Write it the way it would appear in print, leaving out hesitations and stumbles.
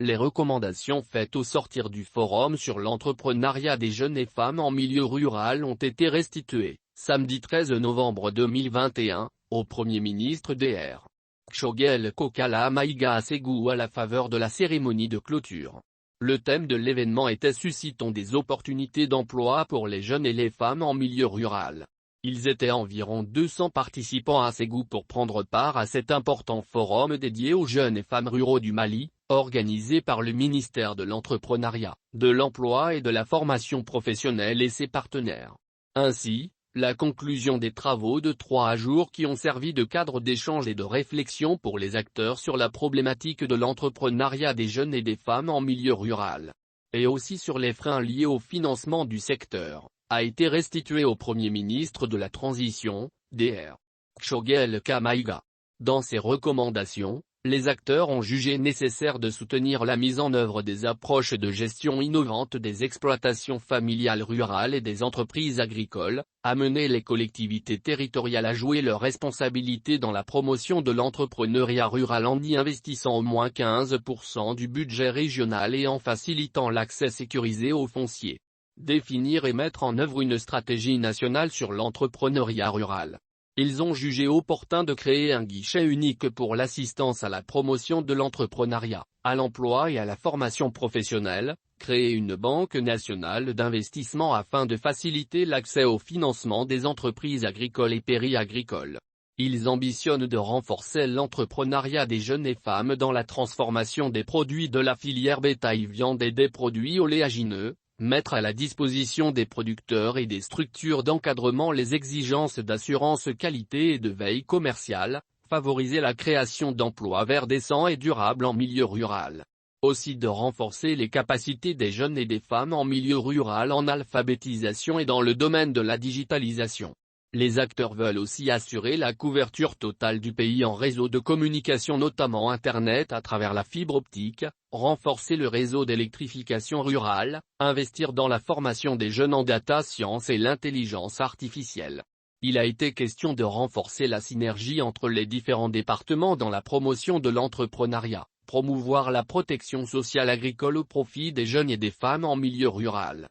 Les recommandations faites au sortir du forum sur l'entrepreneuriat des jeunes et femmes en milieu rural ont été restituées, samedi 13 novembre 2021, au Premier ministre Dr. Choguel Kokala Maïga à Ségou à la faveur de la cérémonie de clôture. Le thème de l'événement était Suscitons des opportunités d'emploi pour les jeunes et les femmes en milieu rural. Ils étaient environ 200 participants à Ségou pour prendre part à cet important forum dédié aux jeunes et femmes ruraux du Mali, organisé par le ministère de l'Entrepreneuriat, de l'Emploi et de la Formation professionnelle et ses partenaires. Ainsi, la conclusion des travaux de 3 jours qui ont servi de cadre d'échange et de réflexion pour les acteurs sur la problématique de l'entrepreneuriat des jeunes et des femmes en milieu rural, et aussi sur les freins liés au financement du secteur, a été restituée au Premier ministre de la Transition, Dr. Choguel Kamaïga. Dans ses recommandations, les acteurs ont jugé nécessaire de soutenir la mise en œuvre des approches de gestion innovantes des exploitations familiales rurales et des entreprises agricoles, amener les collectivités territoriales à jouer leurs responsabilités dans la promotion de l'entrepreneuriat rural en y investissant au moins 15% du budget régional et en facilitant l'accès sécurisé au foncier. Définir et mettre en œuvre une stratégie nationale sur l'entrepreneuriat rural. Ils ont jugé opportun de créer un guichet unique pour l'assistance à la promotion de l'entrepreneuriat, à l'emploi et à la formation professionnelle, créer une banque nationale d'investissement afin de faciliter l'accès au financement des entreprises agricoles et péri-agricoles. Ils ambitionnent de renforcer l'entrepreneuriat des jeunes et femmes dans la transformation des produits de la filière bétail-viande et des produits oléagineux, mettre à la disposition des producteurs et des structures d'encadrement les exigences d'assurance qualité et de veille commerciale, favoriser la création d'emplois verts décents et durables en milieu rural. Aussi de renforcer les capacités des jeunes et des femmes en milieu rural en alphabétisation et dans le domaine de la digitalisation. Les acteurs veulent aussi assurer la couverture totale du pays en réseau de communication notamment Internet à travers la fibre optique, renforcer le réseau d'électrification rurale, investir dans la formation des jeunes en data science et l'intelligence artificielle. Il a été question de renforcer la synergie entre les différents départements dans la promotion de l'entrepreneuriat, promouvoir la protection sociale agricole au profit des jeunes et des femmes en milieu rural.